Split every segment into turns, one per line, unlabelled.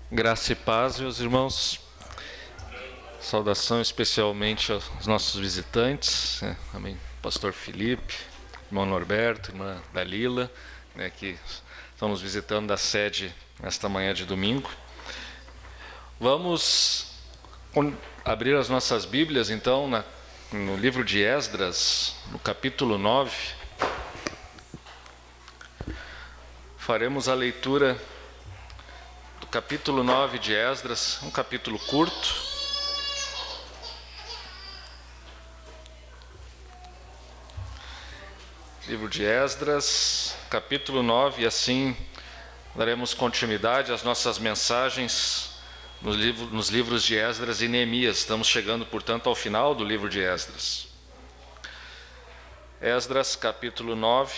Graça e paz, meus irmãos. Saudação especialmente aos nossos visitantes, Amém. Pastor Felipe, irmão Norberto, irmã Dalila, que estão nos visitando da sede nesta manhã de domingo. Vamos abrir as nossas Bíblias, então, no livro de Esdras, no capítulo 9. Faremos a leitura do capítulo 9 de Esdras, um capítulo curto. Livro de Esdras, capítulo 9, e assim daremos continuidade às nossas mensagens nos livros de Esdras e Neemias. Estamos chegando, portanto, ao final do livro de Esdras. Esdras, capítulo 9,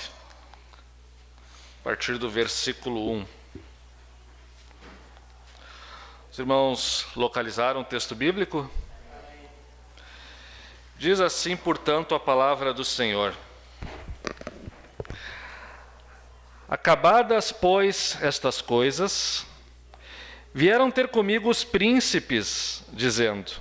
a partir do versículo 1. Os irmãos localizaram o texto bíblico? Diz assim, portanto, a palavra do Senhor. Acabadas, pois, estas coisas, vieram ter comigo os príncipes, dizendo: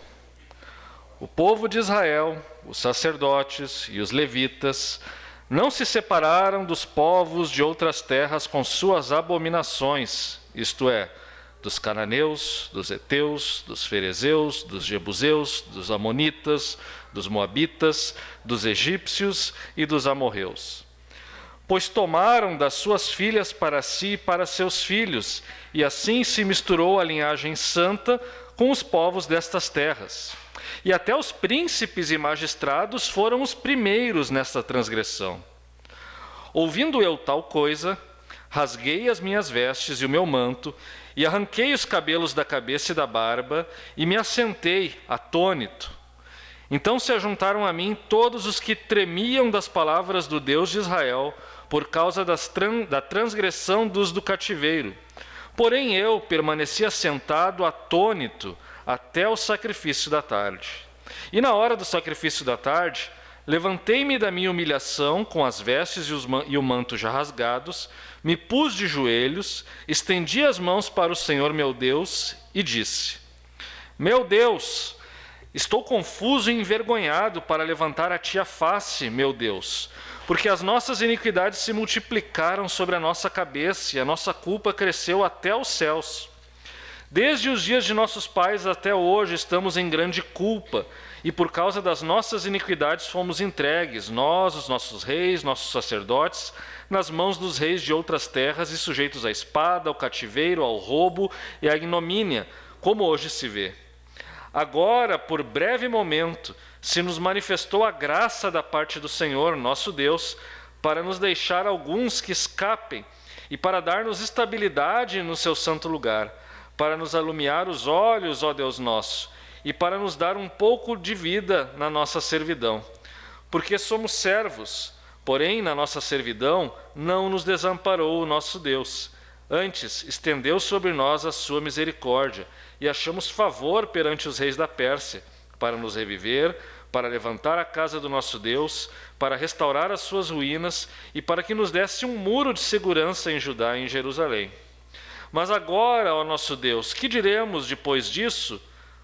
o povo de Israel, os sacerdotes e os levitas, não se separaram dos povos de outras terras com suas abominações, isto é, dos cananeus, dos heteus, dos ferezeus, dos jebuseus, dos amonitas, dos moabitas, dos egípcios e dos amorreus. Pois tomaram das suas filhas para si e para seus filhos, e assim se misturou a linhagem santa com os povos destas terras. E até os príncipes e magistrados foram os primeiros nesta transgressão. Ouvindo eu tal coisa, rasguei as minhas vestes e o meu manto, e arranquei os cabelos da cabeça e da barba, e me assentei, atônito. Então se ajuntaram a mim todos os que tremiam das palavras do Deus de Israel, por causa da transgressão dos do cativeiro. Porém eu permaneci assentado, atônito, até o sacrifício da tarde. E na hora do sacrifício da tarde, levantei-me da minha humilhação, com as vestes e o manto já rasgados, me pus de joelhos, estendi as mãos para o Senhor meu Deus e disse: meu Deus, estou confuso e envergonhado para levantar a ti a face, meu Deus, porque as nossas iniquidades se multiplicaram sobre a nossa cabeça e a nossa culpa cresceu até os céus. Desde os dias de nossos pais até hoje estamos em grande culpa, e por causa das nossas iniquidades fomos entregues, nós, os nossos reis, nossos sacerdotes, nas mãos dos reis de outras terras e sujeitos à espada, ao cativeiro, ao roubo e à ignomínia, como hoje se vê. Agora, por breve momento, se nos manifestou a graça da parte do Senhor, nosso Deus, para nos deixar alguns que escapem e para dar-nos estabilidade no seu santo lugar, para nos alumiar os olhos, ó Deus nosso, e para nos dar um pouco de vida na nossa servidão. Porque somos servos, porém na nossa servidão não nos desamparou o nosso Deus. Antes, estendeu sobre nós a sua misericórdia, e achamos favor perante os reis da Pérsia, para nos reviver, para levantar a casa do nosso Deus, para restaurar as suas ruínas, e para que nos desse um muro de segurança em Judá e em Jerusalém. Mas agora, ó nosso Deus, que diremos depois disso?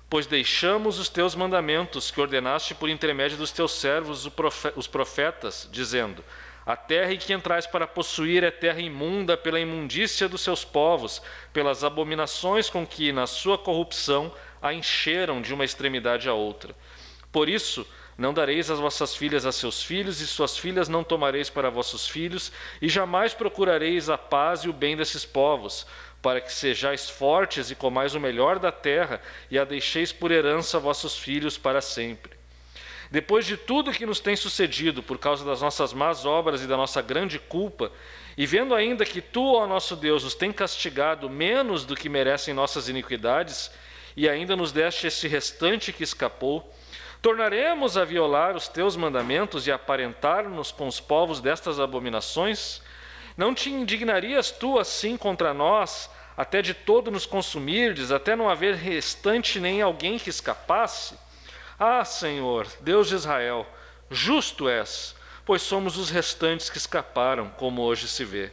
Pois deixamos os teus mandamentos, que ordenaste por intermédio dos teus servos, os profetas, dizendo: a terra em que entrais para possuir é terra imunda pela imundícia dos seus povos, pelas abominações com que, na sua corrupção, a encheram de uma extremidade a outra. Por isso, não dareis as vossas filhas a seus filhos, e suas filhas não tomareis para vossos filhos, e jamais procurareis a paz e o bem desses povos, para que sejais fortes e comais o melhor da terra, e a deixeis por herança a vossos filhos para sempre. Depois de tudo que nos tem sucedido por causa das nossas más obras e da nossa grande culpa, e vendo ainda que tu, ó nosso Deus, os tem castigado menos do que merecem nossas iniquidades, e ainda nos deste esse restante que escapou, tornaremos a violar os teus mandamentos e aparentar-nos com os povos destas abominações? Não te indignarias tu assim contra nós, até de todo nos consumirdes, até não haver restante nem alguém que escapasse? Ah, Senhor, Deus de Israel, justo és, pois somos os restantes que escaparam, como hoje se vê.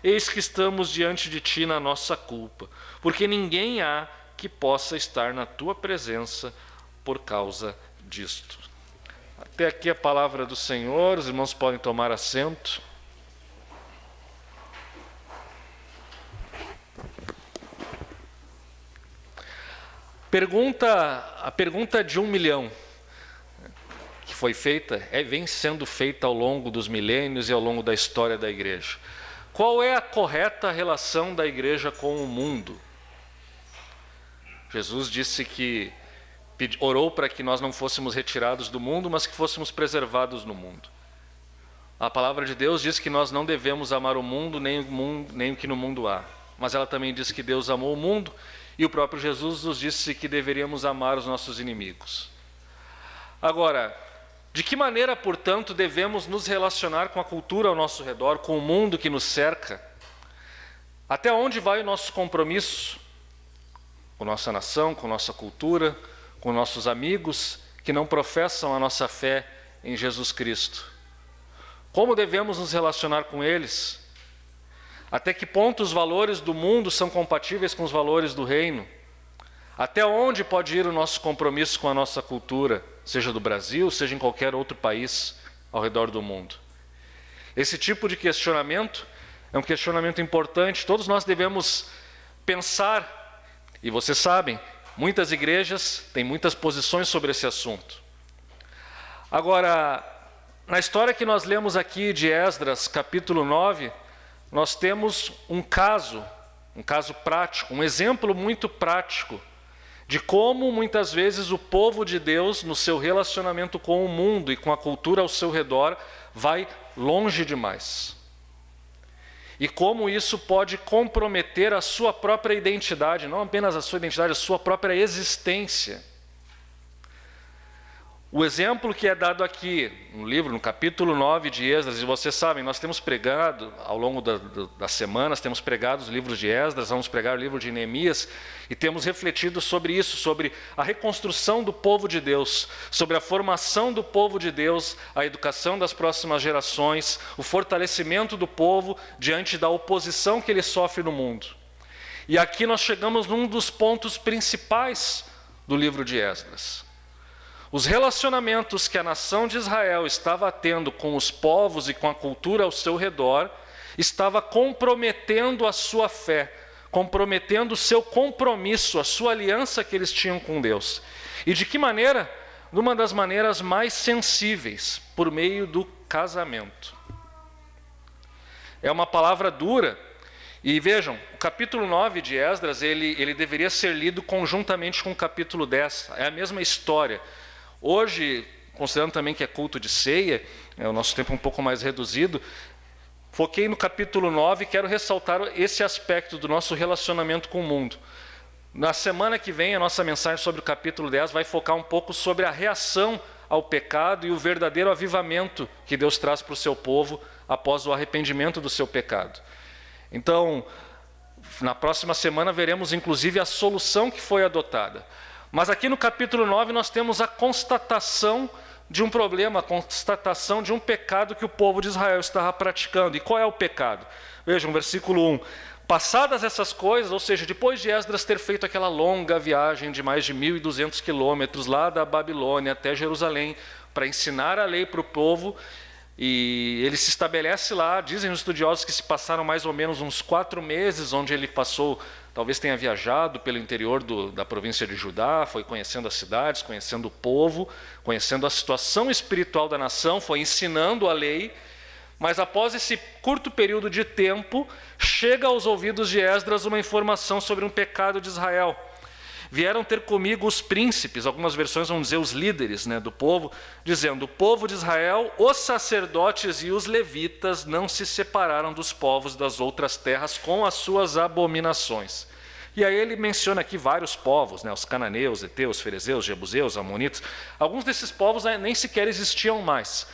eis que estamos diante de ti na nossa culpa, porque ninguém há que possa estar na tua presença por causa disto. Até aqui a palavra do Senhor, os irmãos podem tomar assento. A pergunta de 1 milhão, que foi feita, vem sendo feita ao longo dos milênios e ao longo da história da igreja. Qual é a correta relação da igreja com o mundo? Jesus disse que orou para que nós não fôssemos retirados do mundo, mas que fôssemos preservados no mundo. A palavra de Deus diz que nós não devemos amar o mundo, nem o que no mundo há. Mas ela também diz que Deus amou o mundo, e o próprio Jesus nos disse que deveríamos amar os nossos inimigos. Agora, de que maneira, portanto, devemos nos relacionar com a cultura ao nosso redor, com o mundo que nos cerca? Até onde vai o nosso compromisso com nossa nação, com nossa cultura, com nossos amigos que não professam a nossa fé em Jesus Cristo? Como devemos nos relacionar com eles? Até que ponto os valores do mundo são compatíveis com os valores do reino? Até onde pode ir o nosso compromisso com a nossa cultura, seja do Brasil, seja em qualquer outro país ao redor do mundo? Esse tipo de questionamento é um questionamento importante. Todos nós devemos pensar, e vocês sabem, muitas igrejas têm muitas posições sobre esse assunto. Agora, na história que nós lemos aqui de Esdras, capítulo 9, nós temos um caso prático, um exemplo muito prático de como muitas vezes o povo de Deus, no seu relacionamento com o mundo e com a cultura ao seu redor, vai longe demais. E como isso pode comprometer a sua própria identidade, não apenas a sua identidade, a sua própria existência. O exemplo que é dado aqui no livro, no capítulo 9 de Esdras, e vocês sabem, nós temos pregado, ao longo das semanas, temos pregado os livros de Esdras, vamos pregar o livro de Neemias, e temos refletido sobre isso, sobre a reconstrução do povo de Deus, sobre a formação do povo de Deus, a educação das próximas gerações, o fortalecimento do povo diante da oposição que ele sofre no mundo. E aqui nós chegamos num dos pontos principais do livro de Esdras. Os relacionamentos que a nação de Israel estava tendo com os povos e com a cultura ao seu redor estava comprometendo a sua fé, comprometendo o seu compromisso, a sua aliança que eles tinham com Deus. E de que maneira? De uma das maneiras mais sensíveis, por meio do casamento. É uma palavra dura. E vejam, o capítulo 9 de Esdras, ele deveria ser lido conjuntamente com o capítulo 10. É a mesma história. Hoje, considerando também que é culto de ceia, o nosso tempo é um pouco mais reduzido, foquei no capítulo 9 e quero ressaltar esse aspecto do nosso relacionamento com o mundo. Na semana que vem, a nossa mensagem sobre o capítulo 10 vai focar um pouco sobre a reação ao pecado e o verdadeiro avivamento que Deus traz para o seu povo após o arrependimento do seu pecado. Então, na próxima semana veremos inclusive a solução que foi adotada. Mas aqui no capítulo 9 nós temos a constatação de um problema, a constatação de um pecado que o povo de Israel estava praticando. E qual é o pecado? Vejam, versículo 1. Passadas essas coisas, ou seja, depois de Esdras ter feito aquela longa viagem de mais de 1.200 quilômetros lá da Babilônia até Jerusalém para ensinar a lei para o povo, e ele se estabelece lá, dizem os estudiosos que se passaram mais ou menos uns 4 meses, onde ele passou, talvez tenha viajado pelo interior da província de Judá, foi conhecendo as cidades, conhecendo o povo, conhecendo a situação espiritual da nação, foi ensinando a lei, mas após esse curto período de tempo, chega aos ouvidos de Esdras uma informação sobre um pecado de Israel. Vieram ter comigo os príncipes, algumas versões vão dizer os líderes, do povo, dizendo: o povo de Israel, os sacerdotes e os levitas não se separaram dos povos das outras terras com as suas abominações. E aí ele menciona aqui vários povos, os cananeus, heteus, ferezeus, jebuseus, amonitas. Alguns desses povos nem sequer existiam mais,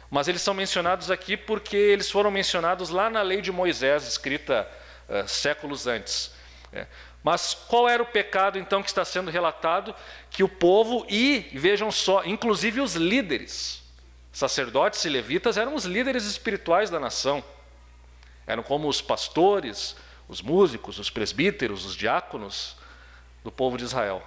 mas eles são mencionados aqui porque eles foram mencionados lá na lei de Moisés, escrita séculos antes. Mas qual era o pecado, então, que está sendo relatado? Que o povo, e vejam só, inclusive os líderes, sacerdotes e levitas, eram os líderes espirituais da nação. Eram como os pastores, os músicos, os presbíteros, os diáconos do povo de Israel.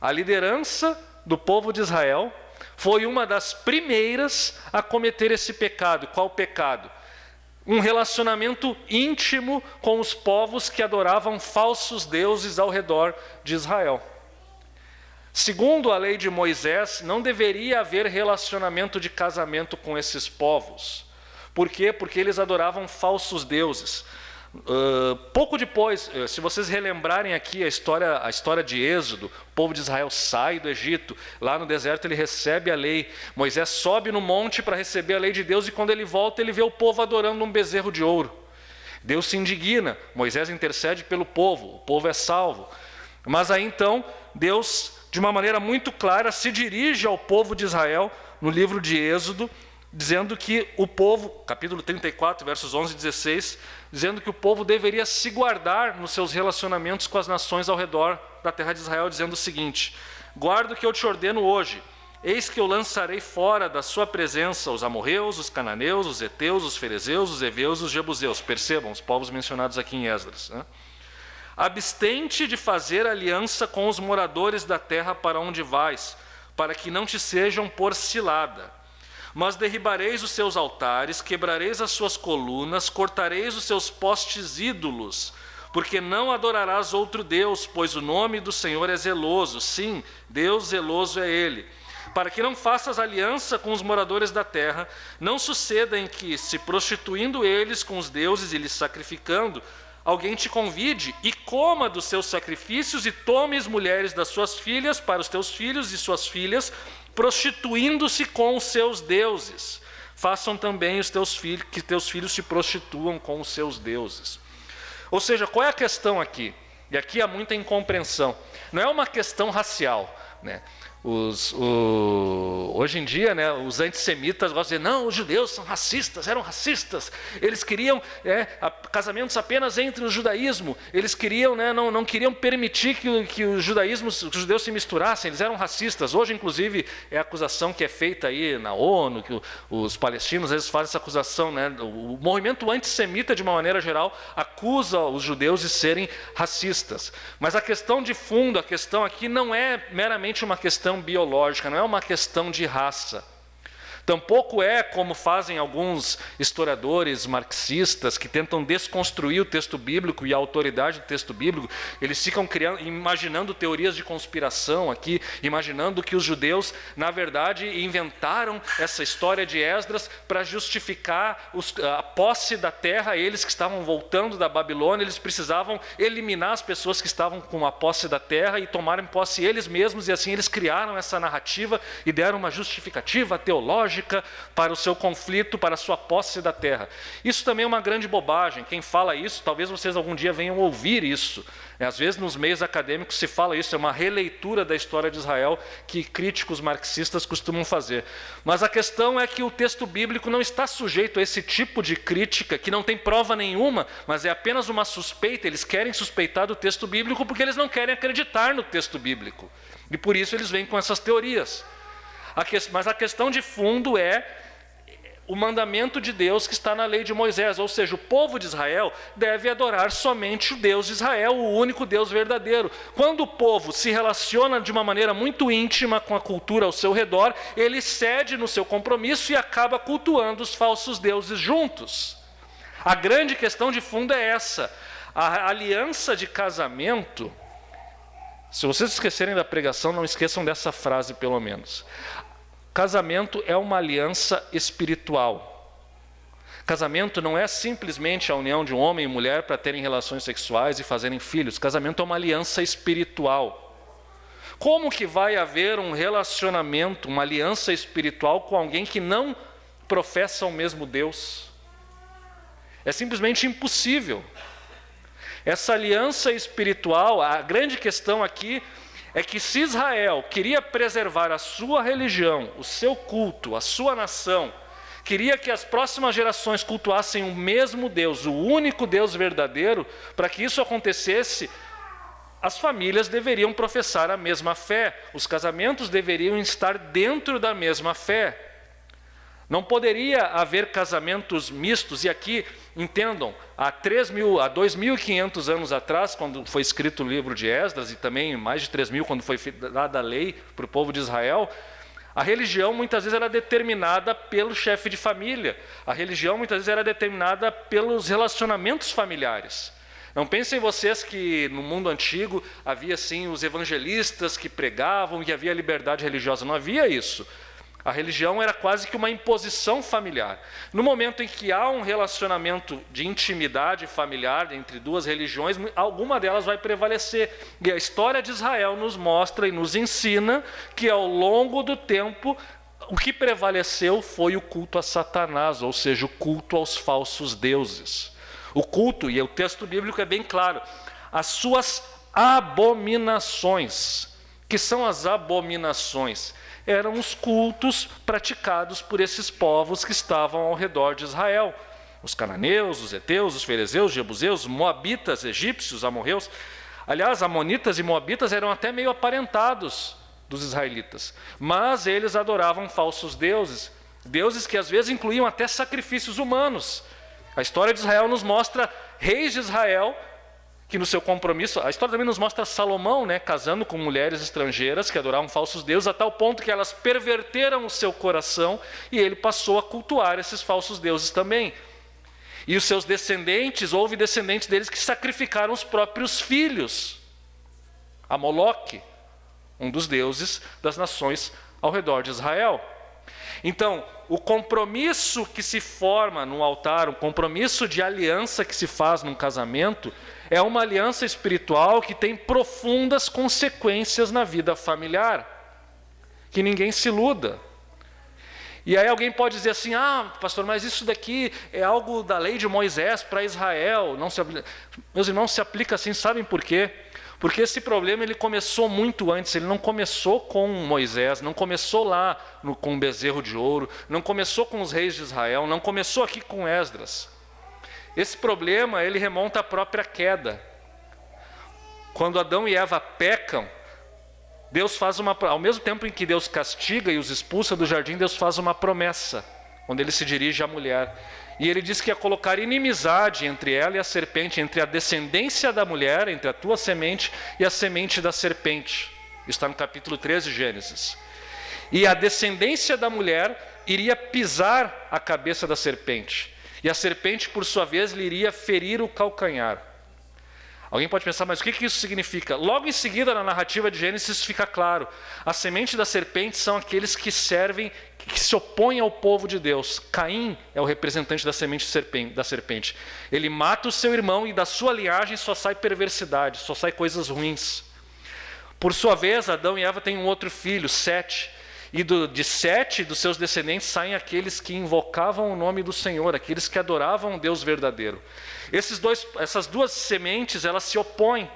A liderança do povo de Israel foi uma das primeiras a cometer esse pecado. Qual pecado? Um relacionamento íntimo com os povos que adoravam falsos deuses ao redor de Israel. Segundo a lei de Moisés, não deveria haver relacionamento de casamento com esses povos. Por quê? Porque eles adoravam falsos deuses. Pouco depois, se vocês relembrarem aqui a história de Êxodo, o povo de Israel sai do Egito, lá no deserto ele recebe a lei, Moisés sobe no monte para receber a lei de Deus, e quando ele volta ele vê o povo adorando um bezerro de ouro. Deus se indigna, Moisés intercede pelo povo, o povo é salvo. Mas aí então, Deus, de uma maneira muito clara, se dirige ao povo de Israel, no livro de Êxodo, dizendo que o povo, capítulo 34, versos 11 e 16, dizendo que o povo deveria se guardar nos seus relacionamentos com as nações ao redor da terra de Israel, dizendo o seguinte: guarda o que eu te ordeno hoje, eis que eu lançarei fora da sua presença os amorreus, os cananeus, os heteus, os ferezeus, os heveus e os jebuseus. Percebam, os povos mencionados aqui em Esdras, né? Abstente de fazer aliança com os moradores da terra para onde vais, para que não te sejam por cilada. Mas derribareis os seus altares, quebrareis as suas colunas, cortareis os seus postes ídolos, porque não adorarás outro Deus, pois o nome do Senhor é zeloso. Sim, Deus zeloso é Ele. Para que não faças aliança com os moradores da terra, não suceda em que, se prostituindo eles com os deuses e lhes sacrificando, alguém te convide e coma dos seus sacrifícios e tomes mulheres das suas filhas para os teus filhos e suas filhas, prostituindo-se com os seus deuses. Façam também os teus filhos, que teus filhos se prostituam com os seus deuses. Ou seja, qual é a questão aqui? E aqui há muita incompreensão. Não é uma questão racial, né? Hoje em dia, né, os antissemitas gostam de dizer: não, os judeus são racistas, eram racistas, eles queriam casamentos apenas entre o judaísmo, eles queriam, né, não queriam permitir que os judeus se misturassem, eles eram racistas. Hoje, inclusive, é a acusação que é feita aí na ONU, que os palestinos eles fazem essa acusação, né? O movimento antissemita, de uma maneira geral, acusa os judeus de serem racistas. Mas a questão de fundo, a questão aqui não é meramente uma questão biológica, não é uma questão de raça. Tampouco é como fazem alguns historiadores marxistas que tentam desconstruir o texto bíblico e a autoridade do texto bíblico. Eles ficam imaginando teorias de conspiração aqui, imaginando que os judeus, na verdade, inventaram essa história de Esdras para justificar a posse da terra. Eles que estavam voltando da Babilônia, eles precisavam eliminar as pessoas que estavam com a posse da terra e tomarem posse eles mesmos, e assim eles criaram essa narrativa e deram uma justificativa teológica para o seu conflito, para a sua posse da terra. Isso também é uma grande bobagem. Quem fala isso, talvez vocês algum dia venham ouvir isso. Às vezes nos meios acadêmicos se fala isso, é uma releitura da história de Israel que críticos marxistas costumam fazer. Mas a questão é que o texto bíblico não está sujeito a esse tipo de crítica, que não tem prova nenhuma, mas é apenas uma suspeita. Eles querem suspeitar do texto bíblico porque eles não querem acreditar no texto bíblico. E por isso eles vêm com essas teorias. Mas a questão de fundo é o mandamento de Deus que está na lei de Moisés, ou seja, o povo de Israel deve adorar somente o Deus de Israel, o único Deus verdadeiro. Quando o povo se relaciona de uma maneira muito íntima com a cultura ao seu redor, ele cede no seu compromisso e acaba cultuando os falsos deuses juntos. A grande questão de fundo é essa: a aliança de casamento. Se vocês esquecerem da pregação, não esqueçam dessa frase pelo menos. Casamento é uma aliança espiritual. Casamento não é simplesmente a união de um homem e mulher para terem relações sexuais e fazerem filhos. Casamento é uma aliança espiritual. Como que vai haver um relacionamento, uma aliança espiritual com alguém que não professa o mesmo Deus? É simplesmente impossível. Essa aliança espiritual, a grande questão aqui é que se Israel queria preservar a sua religião, o seu culto, a sua nação, queria que as próximas gerações cultuassem o mesmo Deus, o único Deus verdadeiro, para que isso acontecesse, as famílias deveriam professar a mesma fé, os casamentos deveriam estar dentro da mesma fé. Não poderia haver casamentos mistos, e aqui Entendam, há 2.500 anos atrás, quando foi escrito o livro de Esdras, e também mais de 3.000 quando foi dada a lei para o povo de Israel, a religião muitas vezes era determinada pelo chefe de família. A religião muitas vezes era determinada pelos relacionamentos familiares. Não pensem vocês que no mundo antigo havia assim os evangelistas que pregavam e havia liberdade religiosa. Não havia isso. A religião era quase que uma imposição familiar. No momento em que há um relacionamento de intimidade familiar entre duas religiões, alguma delas vai prevalecer. E a história de Israel nos mostra e nos ensina que ao longo do tempo, o que prevaleceu foi o culto a Satanás, ou seja, o culto aos falsos deuses. O culto, e o texto bíblico é bem claro, as suas abominações. Que são as abominações? Eram os cultos praticados por esses povos que estavam ao redor de Israel. Os cananeus, os heteus, os ferezeus, os jebuseus, os moabitas, egípcios, amorreus. Aliás, amonitas e moabitas eram até meio aparentados dos israelitas. Mas eles adoravam falsos deuses. Deuses que às vezes incluíam até sacrifícios humanos. A história de Israel nos mostra reis de Israel que no seu compromisso, a história também nos mostra Salomão, casando com mulheres estrangeiras que adoravam falsos deuses, a tal ponto que elas perverteram o seu coração e ele passou a cultuar esses falsos deuses também. E os seus descendentes, houve descendentes deles que sacrificaram os próprios filhos a Moloque, um dos deuses das nações ao redor de Israel. Então, o compromisso que se forma no altar, o compromisso de aliança que se faz num casamento, é uma aliança espiritual que tem profundas consequências na vida familiar. Que ninguém se iluda. E aí alguém pode dizer assim, pastor, mas isso daqui é algo da lei de Moisés para Israel. Não se aplica. Meus irmãos, se aplica assim, sabem por quê? Porque esse problema ele começou muito antes, ele não começou com Moisés, não começou lá com o bezerro de ouro, não começou com os reis de Israel, não começou aqui com Esdras. Esse problema ele remonta à própria queda. Quando Adão e Eva pecam, Deus faz ao mesmo tempo em que Deus castiga e os expulsa do jardim, Deus faz uma promessa, quando ele se dirige à mulher. E ele diz que ia colocar inimizade entre ela e a serpente, entre a descendência da mulher, entre a tua semente e a semente da serpente. Isso está no capítulo 13 de Gênesis. E a descendência da mulher iria pisar a cabeça da serpente. E a serpente, por sua vez, lhe iria ferir o calcanhar. Alguém pode pensar, mas o que isso significa? Logo em seguida, na narrativa de Gênesis, fica claro. A semente da serpente são aqueles que servem, que se opõem ao povo de Deus. Caim é o representante da semente da serpente. Ele mata o seu irmão e da sua linhagem só sai perversidade, só sai coisas ruins. Por sua vez, Adão e Eva têm um outro filho, Sete. E de Sete, dos seus descendentes, saem aqueles que invocavam o nome do Senhor, aqueles que adoravam o Deus verdadeiro. Essas duas sementes, elas se opõem.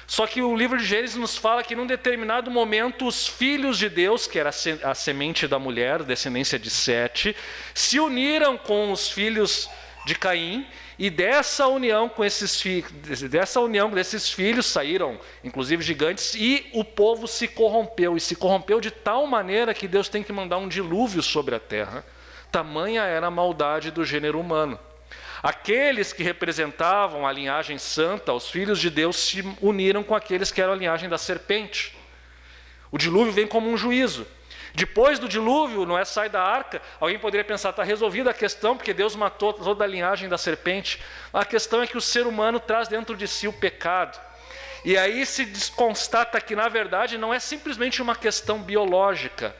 Só que o livro de Gênesis nos fala que num determinado momento os filhos de Deus, que era a semente da mulher, descendência de Sete, se uniram com os filhos de Caim, e dessa união desses filhos saíram, inclusive gigantes, e o povo se corrompeu, e se corrompeu de tal maneira que Deus tem que mandar um dilúvio sobre a terra. Tamanha era a maldade do gênero humano. Aqueles que representavam a linhagem santa, os filhos de Deus, se uniram com aqueles que eram a linhagem da serpente. O dilúvio vem como um juízo. Depois do dilúvio, Noé sai da arca, alguém poderia pensar, está resolvida a questão, porque Deus matou toda a linhagem da serpente. A questão é que o ser humano traz dentro de si o pecado. E aí se constata que, na verdade, não é simplesmente uma questão biológica,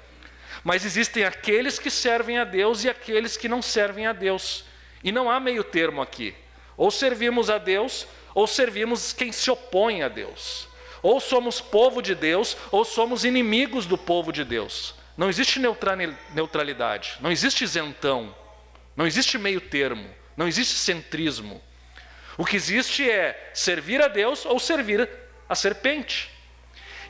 mas existem aqueles que servem a Deus e aqueles que não servem a Deus. E não há meio termo aqui. Ou servimos a Deus, ou servimos quem se opõe a Deus. Ou somos povo de Deus, ou somos inimigos do povo de Deus. Não existe neutralidade, não existe isentão, não existe meio termo, não existe centrismo. O que existe é servir a Deus ou servir a serpente.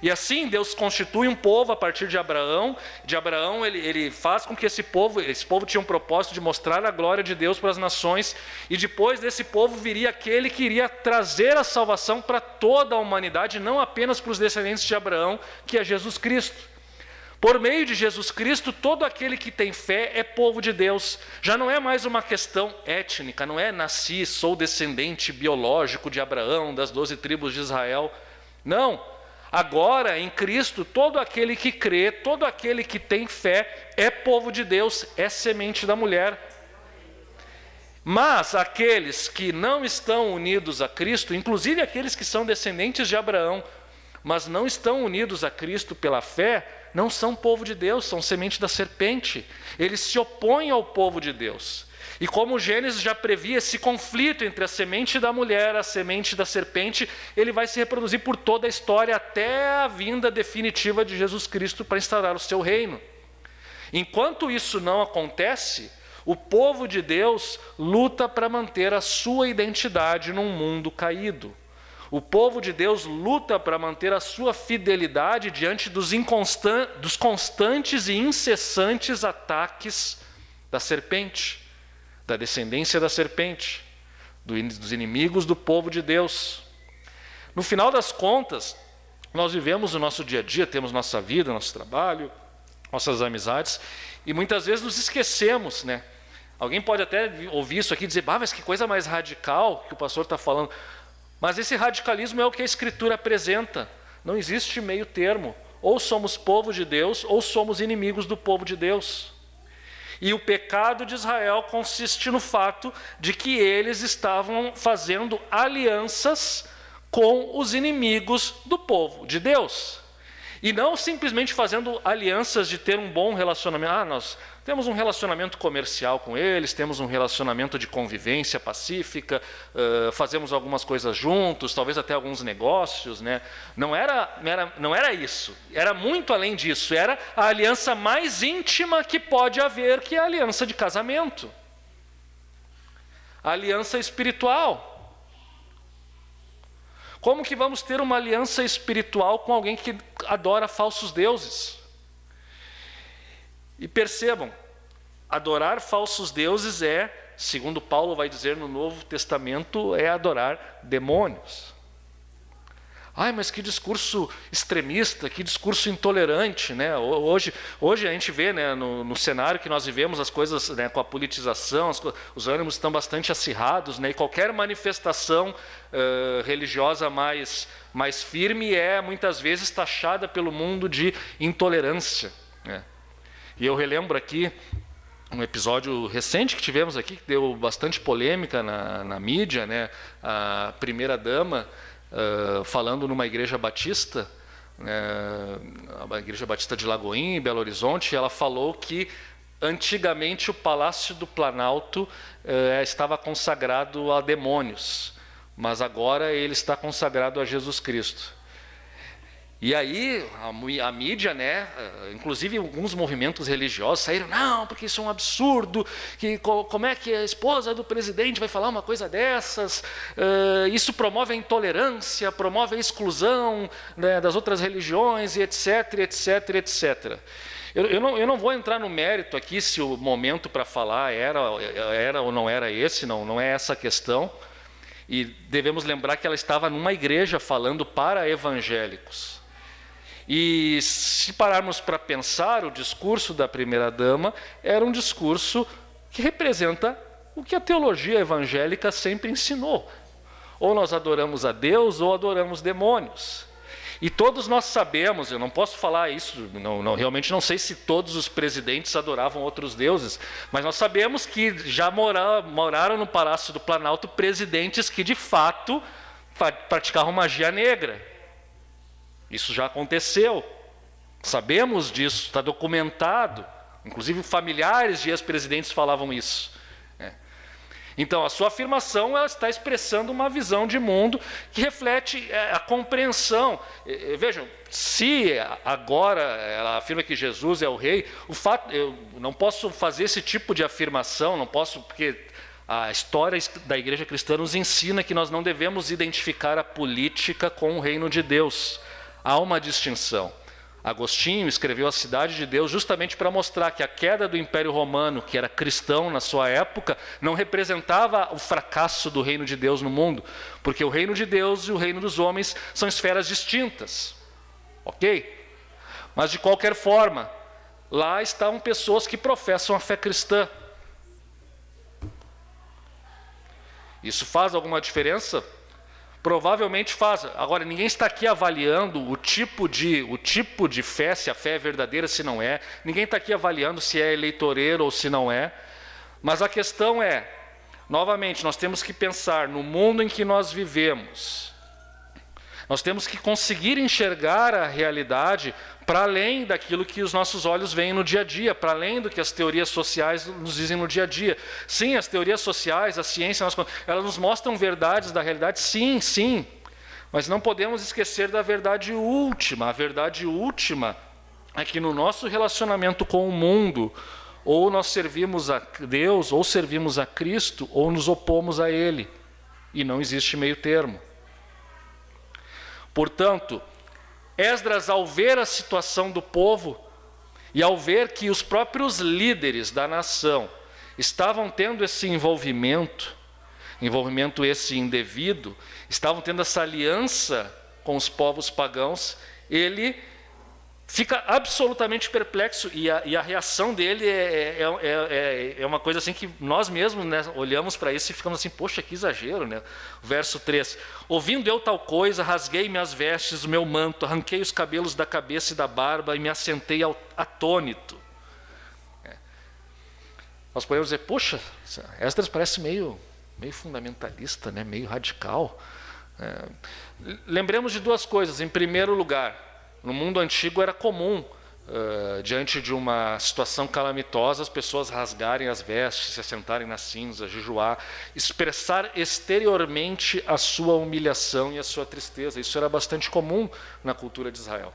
E assim Deus constitui um povo a partir de Abraão. De Abraão ele faz com que esse povo tinha um propósito de mostrar a glória de Deus para as nações. E depois desse povo viria aquele que iria trazer a salvação para toda a humanidade, não apenas para os descendentes de Abraão, que é Jesus Cristo. Por meio de Jesus Cristo, todo aquele que tem fé é povo de Deus. Já não é mais uma questão étnica, não é nasci, sou descendente biológico de Abraão, das 12 tribos de Israel. Não, agora em Cristo, todo aquele que crê, todo aquele que tem fé é povo de Deus, é semente da mulher. Mas aqueles que não estão unidos a Cristo, inclusive aqueles que são descendentes de Abraão, mas não estão unidos a Cristo pela fé, não são povo de Deus, são semente da serpente. Eles se opõem ao povo de Deus. E como o Gênesis já previa esse conflito entre a semente da mulher e a semente da serpente, ele vai se reproduzir por toda a história até a vinda definitiva de Jesus Cristo para instaurar o seu reino. Enquanto isso não acontece, o povo de Deus luta para manter a sua identidade num mundo caído. O povo de Deus luta para manter a sua fidelidade diante dos constantes e incessantes ataques da serpente, da descendência da serpente, dos inimigos do povo de Deus. No final das contas, nós vivemos o nosso dia a dia, temos nossa vida, nosso trabalho, nossas amizades, e muitas vezes nos esquecemos, né? Alguém pode até ouvir isso aqui e dizer, mas que coisa mais radical que o pastor está falando. Mas esse radicalismo é o que a Escritura apresenta. Não existe meio termo. Ou somos povo de Deus, ou somos inimigos do povo de Deus. E o pecado de Israel consiste no fato de que eles estavam fazendo alianças com os inimigos do povo de Deus. E não simplesmente fazendo alianças de ter um bom relacionamento. Nós temos um relacionamento comercial com eles, temos um relacionamento de convivência pacífica, fazemos algumas coisas juntos, talvez até alguns negócios, né? Não era isso, era muito além disso, era a aliança mais íntima que pode haver, que é a aliança de casamento. A aliança espiritual. Como que vamos ter uma aliança espiritual com alguém que adora falsos deuses? E percebam, adorar falsos deuses segundo Paulo vai dizer no Novo Testamento, é adorar demônios. Mas que discurso extremista, que discurso intolerante, né? Hoje a gente vê, né, no cenário que nós vivemos, as coisas, né, com a politização, os ânimos estão bastante acirrados, né? E qualquer manifestação religiosa mais firme é muitas vezes taxada pelo mundo de intolerância, né? E eu relembro aqui um episódio recente que tivemos aqui, que deu bastante polêmica na mídia, né? A primeira-dama falando numa igreja batista, a igreja batista de Lagoinha, em Belo Horizonte, ela falou que antigamente o Palácio do Planalto estava consagrado a demônios, mas agora ele está consagrado a Jesus Cristo. E aí a mídia, né, inclusive alguns movimentos religiosos saíram, não, porque isso é um absurdo, como é que a esposa do presidente vai falar uma coisa dessas, isso promove a intolerância, promove a exclusão, né, das outras religiões, e etc, etc, etc. Eu não vou entrar no mérito aqui se o momento para falar era ou não era esse, não é essa a questão, e devemos lembrar que ela estava numa igreja falando para evangélicos. E se pararmos para pensar, o discurso da primeira-dama era um discurso que representa o que a teologia evangélica sempre ensinou. Ou nós adoramos a Deus ou adoramos demônios. E todos nós sabemos, eu não posso falar isso, realmente não sei se todos os presidentes adoravam outros deuses, mas nós sabemos que já moraram no Palácio do Planalto presidentes que de fato praticavam magia negra. Isso já aconteceu, sabemos disso, está documentado, inclusive familiares de ex-presidentes falavam isso. Então, a sua afirmação ela está expressando uma visão de mundo que reflete a compreensão. Vejam, se agora ela afirma que Jesus é o rei, eu não posso fazer esse tipo de afirmação, não posso, porque a história da igreja cristã nos ensina que nós não devemos identificar a política com o reino de Deus. Há uma distinção. Agostinho escreveu A Cidade de Deus justamente para mostrar que a queda do Império Romano, que era cristão na sua época, não representava o fracasso do reino de Deus no mundo, porque o reino de Deus e o reino dos homens são esferas distintas. Ok? Mas, de qualquer forma, lá estavam pessoas que professam a fé cristã. Isso faz alguma diferença? Provavelmente faz. Agora, ninguém está aqui avaliando o tipo de fé, se a fé é verdadeira, se não é. Ninguém está aqui avaliando se é eleitoreiro ou se não é. Mas a questão é, novamente, nós temos que pensar no mundo em que nós vivemos. Nós temos que conseguir enxergar a realidade para além daquilo que os nossos olhos veem no dia a dia, para além do que as teorias sociais nos dizem no dia a dia. Sim, as teorias sociais, a ciência, elas nos mostram verdades da realidade, sim, sim. Mas não podemos esquecer da verdade última. A verdade última é que no nosso relacionamento com o mundo, ou nós servimos a Deus, ou servimos a Cristo, ou nos opomos a Ele. E não existe meio termo. Portanto, Esdras, ao ver a situação do povo e ao ver que os próprios líderes da nação estavam tendo esse envolvimento esse indevido, estavam tendo essa aliança com os povos pagãos, ele fica absolutamente perplexo e a reação dele é uma coisa assim que nós mesmos, né, olhamos para isso e ficamos assim, poxa, que exagero, né? Verso 3, ouvindo eu tal coisa, rasguei minhas vestes, o meu manto, arranquei os cabelos da cabeça e da barba e me assentei atônito. Nós podemos dizer, poxa, Esdras parece meio fundamentalista, né? Meio radical. Lembremos de duas coisas. Em primeiro lugar, no mundo antigo era comum, diante de uma situação calamitosa, as pessoas rasgarem as vestes, se assentarem na cinza, jejuar, expressar exteriormente a sua humilhação e a sua tristeza. Isso era bastante comum na cultura de Israel.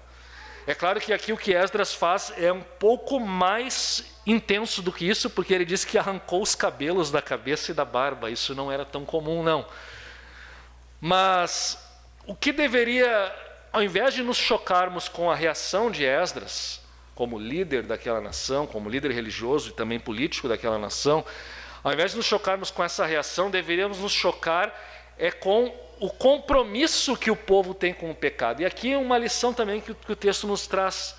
É claro que aqui o que Esdras faz é um pouco mais intenso do que isso, porque ele diz que arrancou os cabelos da cabeça e da barba. Isso não era tão comum, não. Mas o que deveria, ao invés de nos chocarmos com a reação de Esdras, como líder daquela nação, como líder religioso e também político daquela nação, ao invés de nos chocarmos com essa reação, deveríamos nos chocar com o compromisso que o povo tem com o pecado. E aqui é uma lição também que o texto nos traz.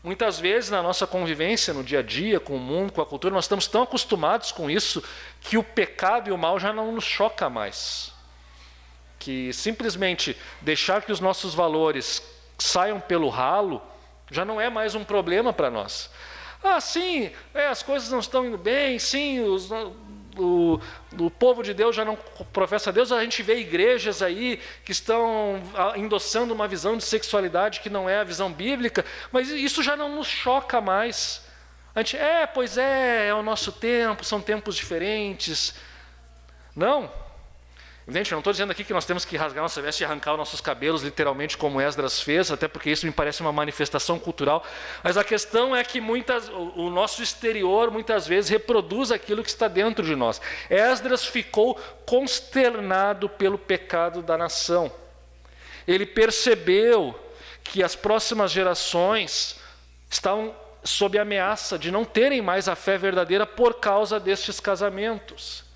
Muitas vezes na nossa convivência, no dia a dia, com o mundo, com a cultura, nós estamos tão acostumados com isso que o pecado e o mal já não nos choca mais. Que simplesmente deixar que os nossos valores saiam pelo ralo já não é mais um problema para nós. Ah, sim, as coisas não estão indo bem, sim, o povo de Deus já não professa Deus, a gente vê igrejas aí que estão endossando uma visão de sexualidade que não é a visão bíblica, mas isso já não nos choca mais. A gente, pois é o nosso tempo, são tempos diferentes. Não. Evidente, eu não estou dizendo aqui que nós temos que rasgar nossa veste e arrancar os nossos cabelos, literalmente, como Esdras fez, até porque isso me parece uma manifestação cultural. Mas a questão é que o nosso exterior, muitas vezes, reproduz aquilo que está dentro de nós. Esdras ficou consternado pelo pecado da nação. Ele percebeu que as próximas gerações estavam sob ameaça de não terem mais a fé verdadeira por causa destes casamentos.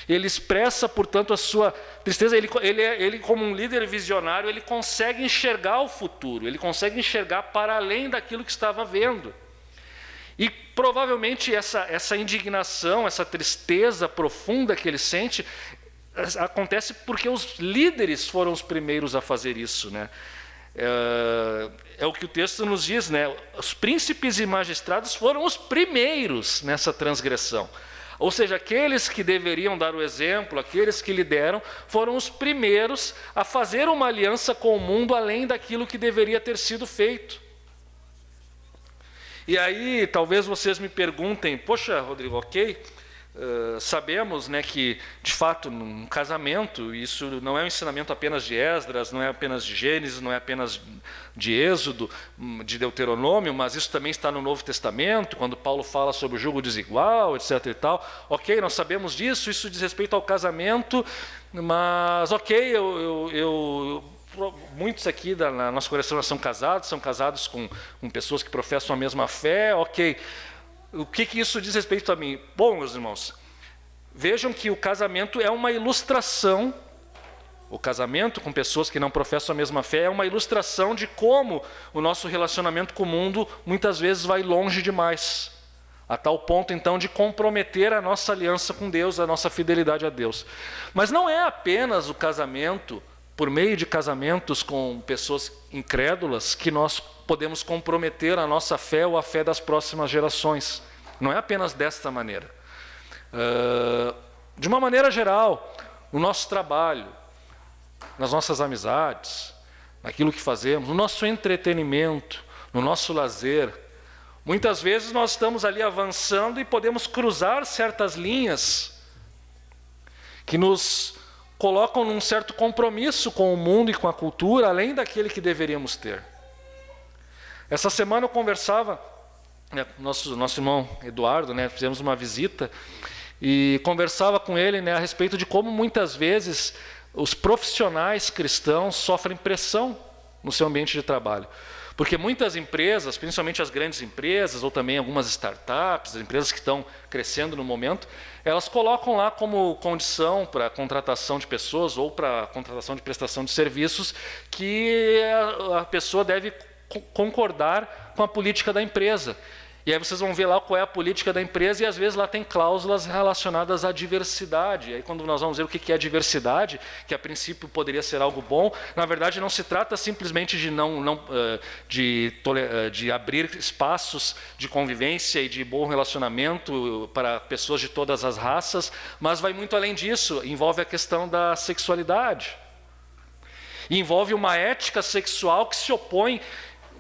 Ele expressa, portanto, a sua tristeza. Ele, como um líder visionário, ele consegue enxergar o futuro, ele consegue enxergar para além daquilo que estava vendo. E provavelmente essa indignação, essa tristeza profunda que ele sente, acontece porque os líderes foram os primeiros a fazer isso, né? É o que o texto nos diz, né? Os príncipes e magistrados foram os primeiros nessa transgressão. Ou seja, aqueles que deveriam dar o exemplo, aqueles que lideram, foram os primeiros a fazer uma aliança com o mundo além daquilo que deveria ter sido feito. E aí, talvez vocês me perguntem, poxa, Rodrigo, ok, sabemos, né, que, de fato, num casamento, isso não é um ensinamento apenas de Esdras, não é apenas de Gênesis, não é apenas de Êxodo, de Deuteronômio, mas isso também está no Novo Testamento, quando Paulo fala sobre o jugo desigual, etc. e tal. Ok, nós sabemos disso, isso diz respeito ao casamento, mas ok, muitos aqui na nossa congregação são casados com pessoas que professam a mesma fé, ok. O que isso diz respeito a mim? Bom, meus irmãos, vejam que o casamento é uma ilustração O casamento com pessoas que não professam a mesma fé é uma ilustração de como o nosso relacionamento com o mundo muitas vezes vai longe demais, a tal ponto então de comprometer a nossa aliança com Deus, a nossa fidelidade a Deus. Mas não é apenas o casamento, por meio de casamentos com pessoas incrédulas, que nós podemos comprometer a nossa fé ou a fé das próximas gerações. Não é apenas desta maneira. De uma maneira geral, no nosso trabalho, nas nossas amizades, naquilo que fazemos, no nosso entretenimento, no nosso lazer, muitas vezes nós estamos ali avançando e podemos cruzar certas linhas que nos colocam num certo compromisso com o mundo e com a cultura, além daquele que deveríamos ter. Essa semana eu conversava, nosso irmão Eduardo, fizemos uma visita, e conversava com ele a respeito de como muitas vezes os profissionais cristãos sofrem pressão no seu ambiente de trabalho. Porque muitas empresas, principalmente as grandes empresas, ou também algumas startups, as empresas que estão crescendo no momento, elas colocam lá como condição para a contratação de pessoas ou para a contratação de prestação de serviços que a pessoa deve concordar com a política da empresa. E aí vocês vão ver lá qual é a política da empresa e às vezes lá tem cláusulas relacionadas à diversidade. E aí quando nós vamos ver o que é diversidade, que a princípio poderia ser algo bom, na verdade não se trata simplesmente de abrir espaços de convivência e de bom relacionamento para pessoas de todas as raças, mas vai muito além disso, envolve a questão da sexualidade. E envolve uma ética sexual que se opõe.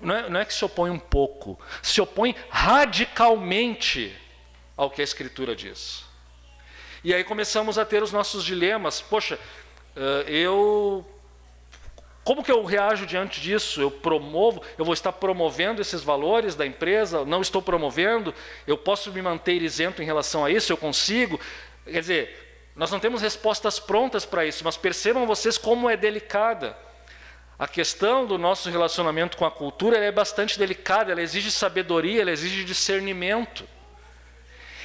Não é que se opõe um pouco, se opõe radicalmente ao que a Escritura diz. E aí começamos a ter os nossos dilemas. Poxa, como que eu reajo diante disso? Eu vou estar promovendo esses valores da empresa? Não estou promovendo? Eu posso me manter isento em relação a isso? Eu consigo? Quer dizer, nós não temos respostas prontas para isso, mas percebam vocês como é delicada. A questão do nosso relacionamento com a cultura é bastante delicada, ela exige sabedoria, ela exige discernimento.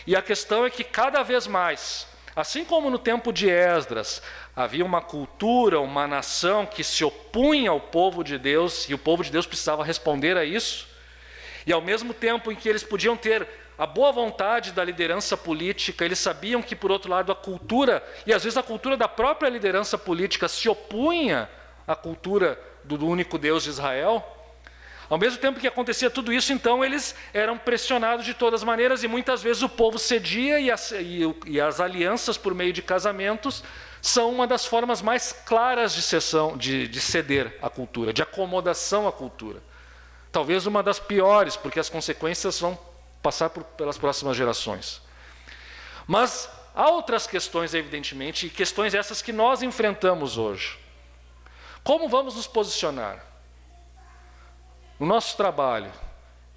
E a questão é que cada vez mais, assim como no tempo de Esdras, havia uma cultura, uma nação que se opunha ao povo de Deus, e o povo de Deus precisava responder a isso, e ao mesmo tempo em que eles podiam ter a boa vontade da liderança política, eles sabiam que, por outro lado, a cultura, e às vezes a cultura da própria liderança política se opunha a cultura do único Deus de Israel. Ao mesmo tempo que acontecia tudo isso, então eles eram pressionados de todas as maneiras e muitas vezes o povo cedia e as alianças por meio de casamentos são uma das formas mais claras de ceder à cultura, de acomodação à cultura. Talvez uma das piores, porque as consequências vão passar pelas próximas gerações. Mas há outras questões, evidentemente, e questões essas que nós enfrentamos hoje. Como vamos nos posicionar? No nosso trabalho,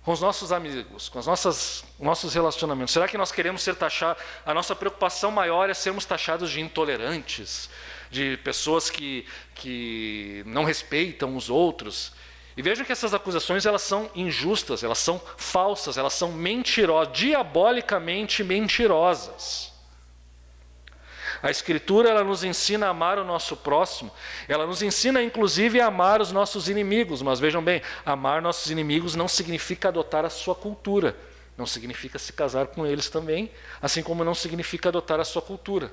com os nossos amigos, com os nossos relacionamentos. Será que nós queremos ser taxados? A nossa preocupação maior é sermos taxados de intolerantes, de pessoas que não respeitam os outros. E vejam que essas acusações elas são injustas, elas são falsas, elas são mentirosas, diabolicamente mentirosas. A Escritura ela nos ensina a amar o nosso próximo, ela nos ensina inclusive a amar os nossos inimigos, mas vejam bem, amar nossos inimigos não significa adotar a sua cultura, não significa se casar com eles também, assim como não significa adotar a sua cultura.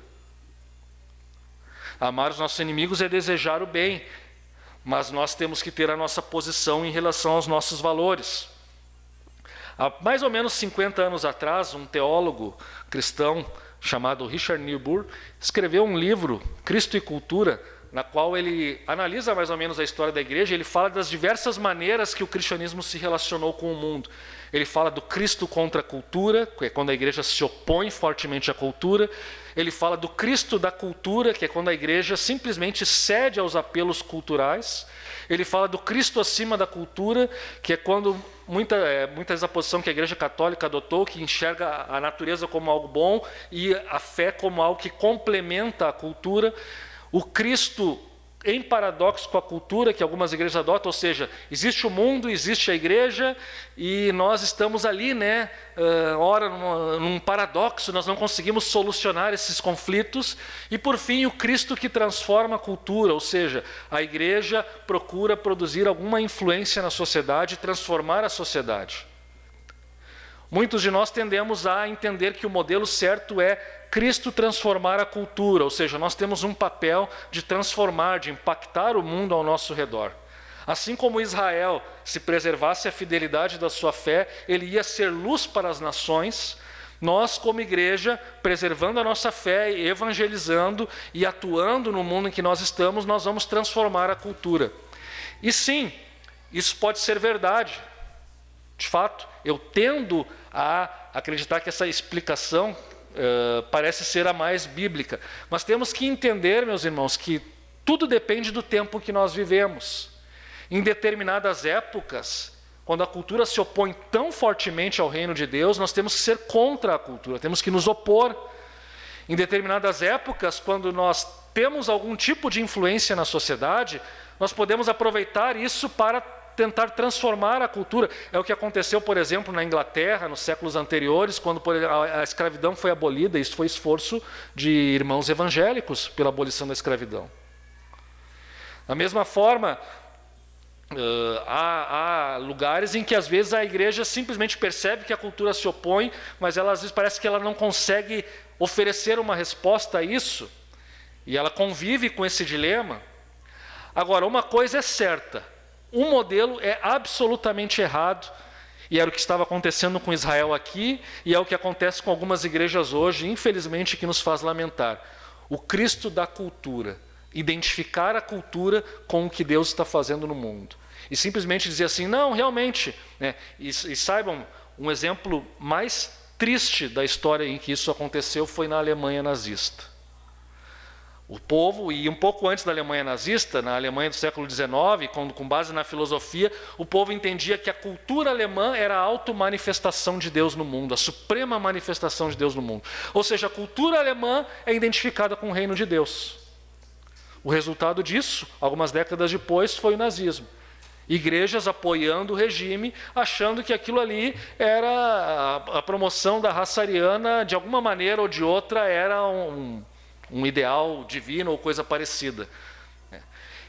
Amar os nossos inimigos é desejar o bem, mas nós temos que ter a nossa posição em relação aos nossos valores. Há mais ou menos 50 anos atrás, um teólogo cristão chamado Richard Niebuhr, escreveu um livro, Cristo e Cultura, na qual ele analisa mais ou menos a história da igreja, ele fala das diversas maneiras que o cristianismo se relacionou com o mundo. Ele fala do Cristo contra a cultura, que é quando a igreja se opõe fortemente à cultura. Ele fala do Cristo da cultura, que é quando a igreja simplesmente cede aos apelos culturais. Ele fala do Cristo acima da cultura, que é quando muitas vezes a posição que a Igreja Católica adotou, que enxerga a natureza como algo bom e a fé como algo que complementa a cultura. O Cristo em paradoxo com a cultura que algumas igrejas adotam, ou seja, existe o mundo, existe a igreja, e nós estamos ali, ora num paradoxo, nós não conseguimos solucionar esses conflitos, e por fim o Cristo que transforma a cultura, ou seja, a igreja procura produzir alguma influência na sociedade, transformar a sociedade. Muitos de nós tendemos a entender que o modelo certo é Cristo transformar a cultura, ou seja, nós temos um papel de transformar, de impactar o mundo ao nosso redor. Assim como Israel, se preservasse a fidelidade da sua fé, ele ia ser luz para as nações. Nós, como igreja, preservando a nossa fé, evangelizando e atuando no mundo em que nós estamos, nós vamos transformar a cultura. E sim, isso pode ser verdade. De fato, eu tendo a acreditar que essa explicação parece ser a mais bíblica. Mas temos que entender, meus irmãos, que tudo depende do tempo que nós vivemos. Em determinadas épocas, quando a cultura se opõe tão fortemente ao reino de Deus, nós temos que ser contra a cultura, temos que nos opor. Em determinadas épocas, quando nós temos algum tipo de influência na sociedade, nós podemos aproveitar isso para tentar transformar a cultura. É o que aconteceu, por exemplo, na Inglaterra, nos séculos anteriores, quando a escravidão foi abolida. Isso foi esforço de irmãos evangélicos pela abolição da escravidão. Da mesma forma, há lugares em que às vezes a igreja simplesmente percebe que a cultura se opõe, mas ela às vezes parece que ela não consegue oferecer uma resposta a isso, e ela convive com esse dilema. Agora, uma coisa é certa: um modelo é absolutamente errado, e era o que estava acontecendo com Israel aqui, e é o que acontece com algumas igrejas hoje, infelizmente, que nos faz lamentar. O Cristo da cultura, identificar a cultura com o que Deus está fazendo no mundo. E simplesmente dizer assim, não, realmente, e saibam, um exemplo mais triste da história em que isso aconteceu foi na Alemanha nazista. O povo, e um pouco antes da Alemanha nazista, na Alemanha do século XIX, com base na filosofia, o povo entendia que a cultura alemã era a automanifestação de Deus no mundo, a suprema manifestação de Deus no mundo. Ou seja, a cultura alemã é identificada com o reino de Deus. O resultado disso, algumas décadas depois, foi o nazismo. Igrejas apoiando o regime, achando que aquilo ali era a promoção da raça ariana, de alguma maneira ou de outra, era um ideal divino ou coisa parecida.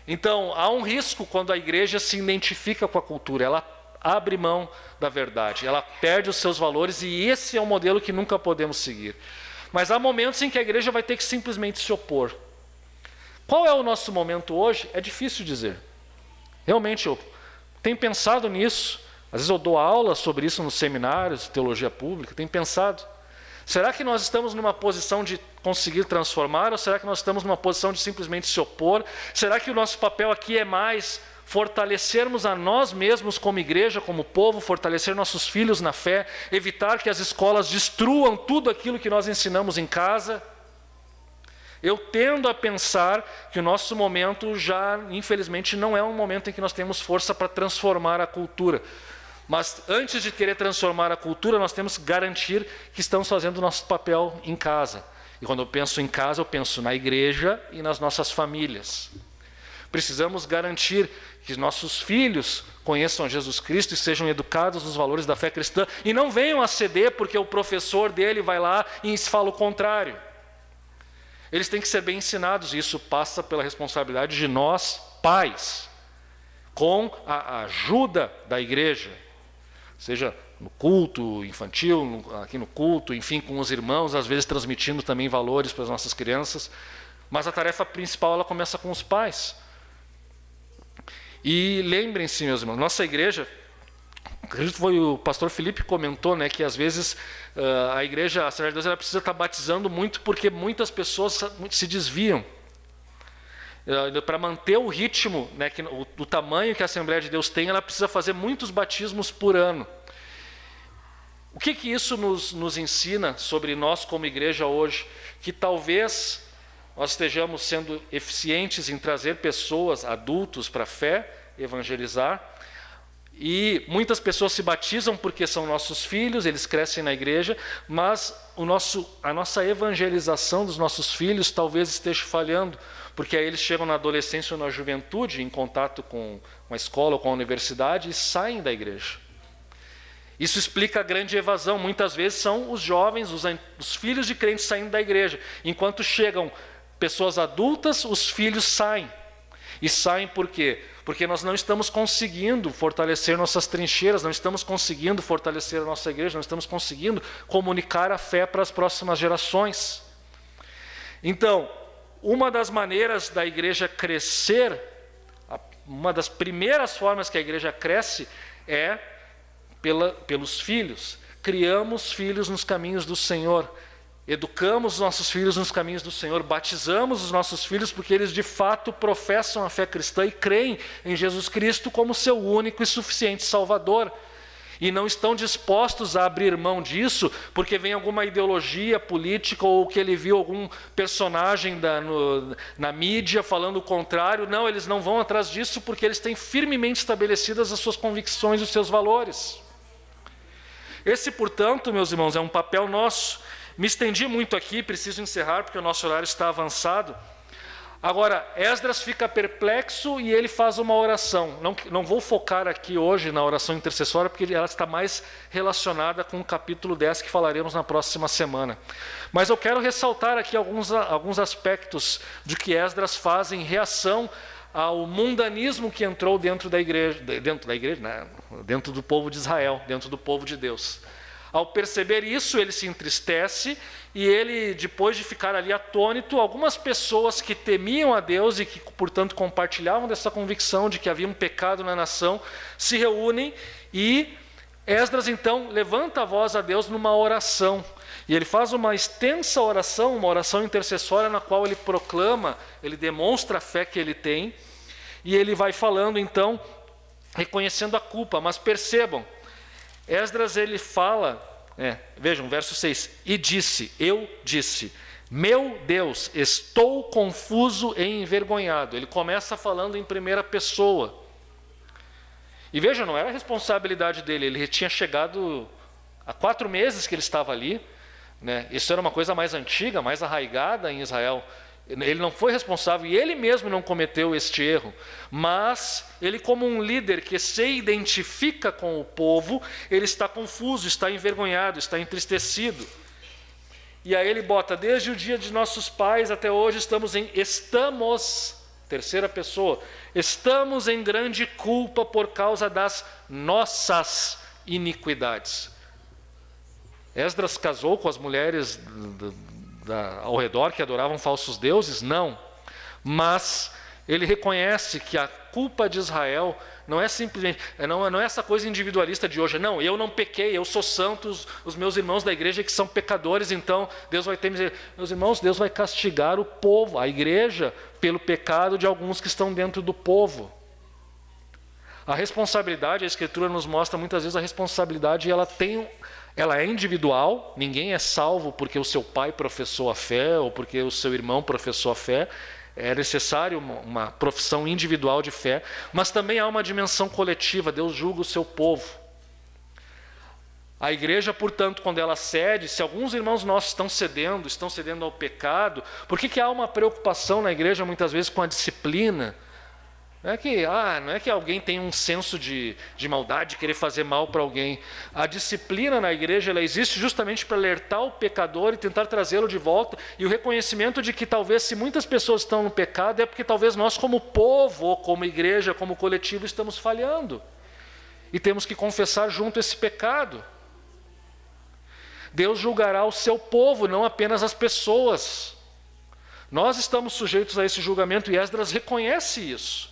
Então, há um risco quando a igreja se identifica com a cultura, ela abre mão da verdade, ela perde os seus valores, e esse é um modelo que nunca podemos seguir. Mas há momentos em que a igreja vai ter que simplesmente se opor. Qual é o nosso momento hoje? É difícil dizer. Realmente, eu tenho pensado nisso, às vezes eu dou aula sobre isso nos seminários de teologia pública, tenho pensado. Será que nós estamos numa posição de conseguir transformar, ou será que nós estamos numa posição de simplesmente se opor? Será que o nosso papel aqui é mais fortalecermos a nós mesmos como igreja, como povo, fortalecer nossos filhos na fé, evitar que as escolas destruam tudo aquilo que nós ensinamos em casa? Eu tendo a pensar que o nosso momento já, infelizmente, não é um momento em que nós temos força para transformar a cultura. Mas antes de querer transformar a cultura, nós temos que garantir que estamos fazendo o nosso papel em casa. E quando eu penso em casa, eu penso na igreja e nas nossas famílias. Precisamos garantir que nossos filhos conheçam Jesus Cristo e sejam educados nos valores da fé cristã. E não venham a ceder porque o professor dele vai lá e fala o contrário. Eles têm que ser bem ensinados, e isso passa pela responsabilidade de nós, pais, com a ajuda da igreja. Seja no culto infantil, aqui no culto, enfim, com os irmãos, às vezes transmitindo também valores para as nossas crianças. Mas a tarefa principal, ela começa com os pais. E lembrem-se, meus irmãos, nossa igreja, acredito que foi o pastor Felipe que comentou, que às vezes a igreja, a Assembleia de Deus, ela precisa estar batizando muito, porque muitas pessoas se desviam. Para manter o ritmo, o tamanho que a Assembleia de Deus tem, ela precisa fazer muitos batismos por ano. O que isso nos ensina sobre nós como igreja hoje? Que talvez nós estejamos sendo eficientes em trazer pessoas, adultos, para a fé, evangelizar, E muitas pessoas se batizam porque são nossos filhos, eles crescem na igreja, mas a nossa evangelização dos nossos filhos talvez esteja falhando, porque aí eles chegam na adolescência ou na juventude, em contato com a escola ou com a universidade, e saem da igreja. Isso explica a grande evasão. Muitas vezes são os jovens, os filhos de crentes saindo da igreja. Enquanto chegam pessoas adultas, os filhos saem. E saem por quê? Porque nós não estamos conseguindo fortalecer nossas trincheiras, não estamos conseguindo fortalecer a nossa igreja, não estamos conseguindo comunicar a fé para as próximas gerações. Então, uma das maneiras da igreja crescer, uma das primeiras formas que a igreja cresce é pelos filhos. Criamos filhos nos caminhos do Senhor. Educamos os nossos filhos nos caminhos do Senhor, batizamos os nossos filhos porque eles de fato professam a fé cristã e creem em Jesus Cristo como seu único e suficiente Salvador. E não estão dispostos a abrir mão disso porque vem alguma ideologia política ou que ele viu algum personagem na mídia falando o contrário. Não, eles não vão atrás disso porque eles têm firmemente estabelecidas as suas convicções e os seus valores. Esse, portanto, meus irmãos, é um papel nosso. Me estendi muito aqui, preciso encerrar porque o nosso horário está avançado. Agora, Esdras fica perplexo e ele faz uma oração. Não vou focar aqui hoje na oração intercessória, porque ela está mais relacionada com o capítulo 10 que falaremos na próxima semana. Mas eu quero ressaltar aqui alguns aspectos de que Esdras faz em reação ao mundanismo que entrou dentro do povo de Israel, dentro do povo de Deus. Ao perceber isso, ele se entristece e ele, depois de ficar ali atônito, algumas pessoas que temiam a Deus e que, portanto, compartilhavam dessa convicção de que havia um pecado na nação, se reúnem e Esdras, então, levanta a voz a Deus numa oração. E ele faz uma extensa oração, uma oração intercessória na qual ele proclama, ele demonstra a fé que ele tem e ele vai falando, então, reconhecendo a culpa. Mas percebam, Esdras ele fala, vejam, verso 6, eu disse, meu Deus, estou confuso e envergonhado. Ele começa falando em primeira pessoa. E veja, não era a responsabilidade dele, ele tinha chegado há 4 meses que ele estava ali, né? Isso era uma coisa mais antiga, mais arraigada em Israel. Ele não foi responsável e ele mesmo não cometeu este erro, mas ele, como um líder que se identifica com o povo, ele está confuso, está envergonhado, está entristecido. E aí ele bota, desde o dia de nossos pais até hoje estamos, terceira pessoa, estamos em grande culpa por causa das nossas iniquidades. Esdras casou com as mulheres ao redor que adoravam falsos deuses? Não. Mas ele reconhece que a culpa de Israel não é simplesmente, não é essa coisa individualista de hoje. Não, eu não pequei, eu sou santo, os meus irmãos da igreja que são pecadores, então Deus vai ter misericórdia. Meus irmãos, Deus vai castigar o povo, a igreja, pelo pecado de alguns que estão dentro do povo. A responsabilidade, a Escritura nos mostra muitas vezes a responsabilidade, ela é individual, ninguém é salvo porque o seu pai professou a fé ou porque o seu irmão professou a fé. É necessário uma profissão individual de fé, mas também há uma dimensão coletiva. Deus julga o seu povo. A igreja, portanto, quando ela cede, se alguns irmãos nossos estão cedendo ao pecado, por que há uma preocupação na igreja muitas vezes com a disciplina? Não é que alguém tem um senso de maldade, de querer fazer mal para alguém. A disciplina na igreja, ela existe justamente para alertar o pecador e tentar trazê-lo de volta. E o reconhecimento de que talvez, se muitas pessoas estão no pecado, é porque talvez nós, como povo, ou como igreja, como coletivo, estamos falhando. E temos que confessar junto esse pecado. Deus julgará o seu povo, não apenas as pessoas. Nós estamos sujeitos a esse julgamento e Esdras reconhece isso.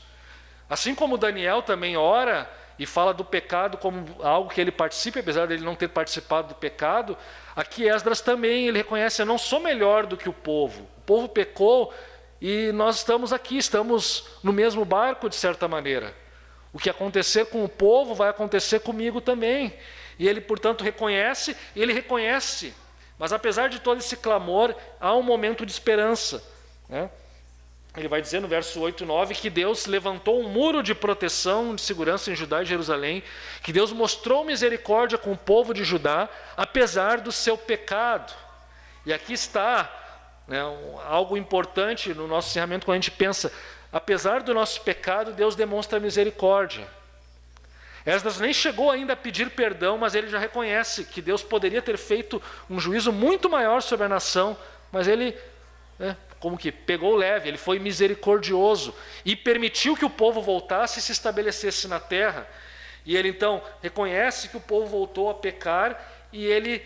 Assim como Daniel também ora e fala do pecado como algo que ele participa, apesar de ele não ter participado do pecado, aqui Esdras também, ele reconhece, eu não sou melhor do que o povo pecou e nós estamos aqui, estamos no mesmo barco de certa maneira. O que acontecer com o povo vai acontecer comigo também. E ele, portanto, reconhece, mas apesar de todo esse clamor, há um momento de esperança, né? ele vai dizer no verso 8 e 9 que Deus levantou um muro de proteção, de segurança em Judá e Jerusalém, que Deus mostrou misericórdia com o povo de Judá, apesar do seu pecado. E aqui está, né, algo importante no nosso encerramento, quando a gente pensa, apesar do nosso pecado, Deus demonstra misericórdia. Esdras nem chegou ainda a pedir perdão, mas ele já reconhece que Deus poderia ter feito um juízo muito maior sobre a nação, mas ele, como que pegou leve, ele foi misericordioso e permitiu que o povo voltasse e se estabelecesse na terra. E ele então reconhece que o povo voltou a pecar e ele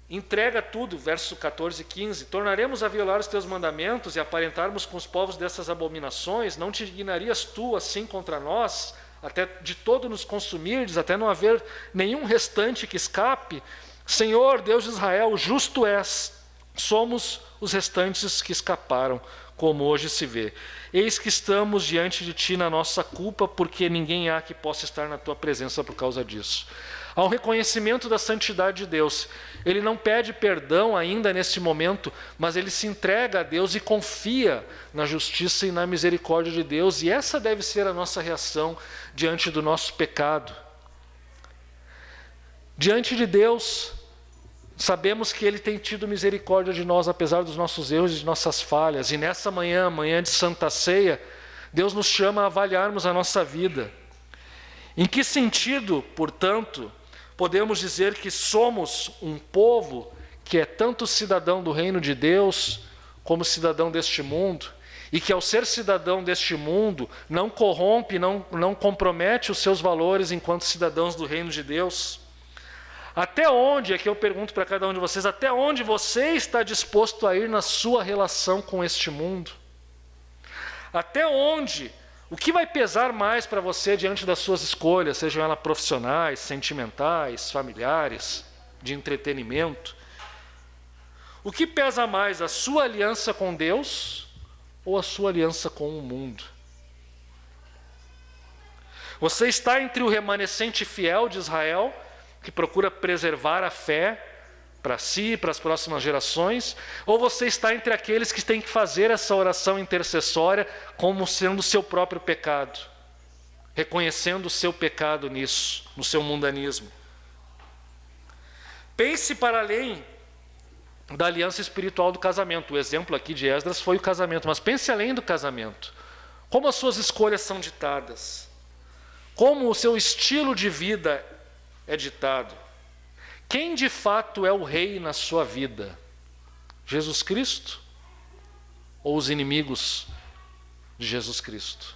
entrega tudo, verso 14 e 15, tornaremos a violar os teus mandamentos e aparentarmos com os povos dessas abominações, não te indignarias tu assim contra nós, até de todo nos consumirdes, até não haver nenhum restante que escape? Senhor, Deus de Israel, justo és, somos os restantes que escaparam, como hoje se vê. Eis que estamos diante de ti na nossa culpa, porque ninguém há que possa estar na tua presença por causa disso. Há um reconhecimento da santidade de Deus. Ele não pede perdão ainda neste momento, mas ele se entrega a Deus e confia na justiça e na misericórdia de Deus. E essa deve ser a nossa reação diante do nosso pecado. Diante de Deus, sabemos que Ele tem tido misericórdia de nós, apesar dos nossos erros e de nossas falhas. E nessa manhã, manhã de Santa Ceia, Deus nos chama a avaliarmos a nossa vida. Em que sentido, portanto, podemos dizer que somos um povo que é tanto cidadão do reino de Deus, como cidadão deste mundo, e que ao ser cidadão deste mundo, não corrompe, não compromete os seus valores enquanto cidadãos do reino de Deus? Até onde, aqui eu pergunto para cada um de vocês, até onde você está disposto a ir na sua relação com este mundo? Até onde? O que vai pesar mais para você diante das suas escolhas, sejam elas profissionais, sentimentais, familiares, de entretenimento? O que pesa mais, a sua aliança com Deus ou a sua aliança com o mundo? Você está entre o remanescente fiel de Israel, que procura preservar a fé para si e para as próximas gerações, ou você está entre aqueles que têm que fazer essa oração intercessória como sendo o seu próprio pecado, reconhecendo o seu pecado nisso, no seu mundanismo? Pense para além da aliança espiritual do casamento. O exemplo aqui de Esdras foi o casamento, mas pense além do casamento. Como as suas escolhas são ditadas? Como o seu estilo de vida é ditado? Quem de fato é o rei na sua vida? Jesus Cristo ou os inimigos de Jesus Cristo?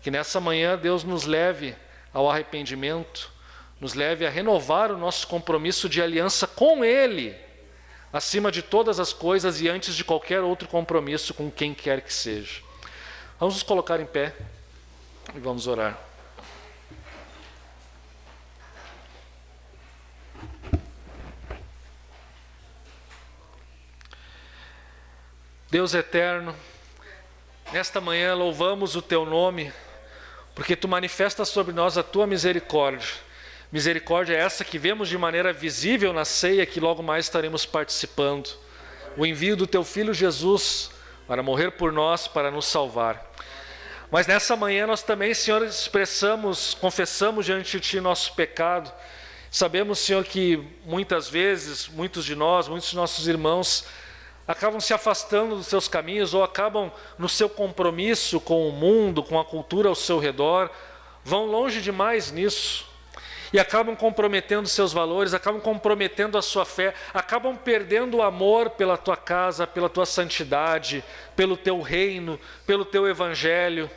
Que nessa manhã Deus nos leve ao arrependimento, nos leve a renovar o nosso compromisso de aliança com Ele, acima de todas as coisas e antes de qualquer outro compromisso com quem quer que seja. Vamos nos colocar em pé e vamos orar. Deus eterno, nesta manhã louvamos o Teu nome, porque Tu manifestas sobre nós a Tua misericórdia. Misericórdia é essa que vemos de maneira visível na ceia que logo mais estaremos participando. O envio do Teu Filho Jesus para morrer por nós, para nos salvar. Mas nessa manhã nós também, Senhor, confessamos diante de Ti nosso pecado. Sabemos, Senhor, que muitas vezes, muitos de nossos irmãos, acabam se afastando dos seus caminhos ou acabam no seu compromisso com o mundo, com a cultura ao seu redor, vão longe demais nisso e acabam comprometendo seus valores, acabam comprometendo a sua fé, acabam perdendo o amor pela Tua casa, pela Tua santidade, pelo Teu reino, pelo Teu evangelho.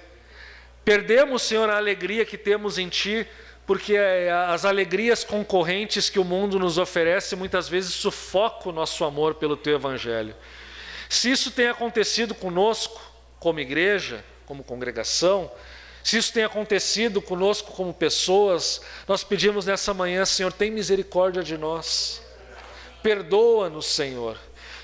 Perdemos, Senhor, a alegria que temos em Ti, porque as alegrias concorrentes que o mundo nos oferece muitas vezes sufocam o nosso amor pelo Teu Evangelho. Se isso tem acontecido conosco como igreja, como congregação, se isso tem acontecido conosco como pessoas, nós pedimos nessa manhã, Senhor, tem misericórdia de nós. Perdoa-nos, Senhor.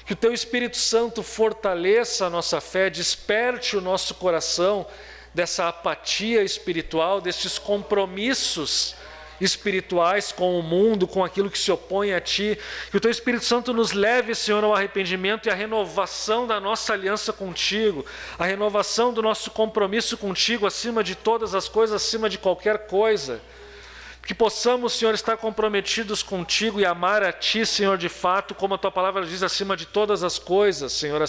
Que o Teu Espírito Santo fortaleça a nossa fé, desperte o nosso coração dessa apatia espiritual, destes compromissos espirituais com o mundo, com aquilo que se opõe a Ti. Que o Teu Espírito Santo nos leve, Senhor, ao arrependimento e à renovação da nossa aliança contigo, a renovação do nosso compromisso contigo acima de todas as coisas, acima de qualquer coisa. Que possamos, Senhor, estar comprometidos contigo e amar a Ti, Senhor, de fato, como a Tua palavra diz, acima de todas as coisas, Senhor,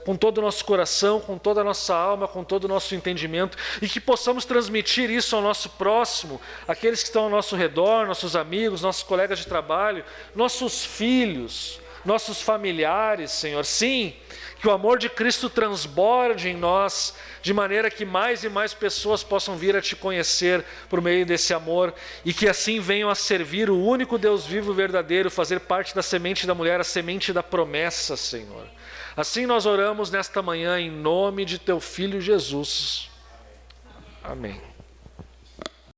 com todo o nosso coração, com toda a nossa alma, com todo o nosso entendimento, e que possamos transmitir isso ao nosso próximo, aqueles que estão ao nosso redor, nossos amigos, nossos colegas de trabalho, nossos filhos, nossos familiares, Senhor. Sim, que o amor de Cristo transborde em nós, de maneira que mais e mais pessoas possam vir a Te conhecer por meio desse amor, e que assim venham a servir o único Deus vivo e verdadeiro, fazer parte da semente da mulher, a semente da promessa, Senhor. Assim nós oramos nesta manhã em nome de Teu Filho Jesus. Amém.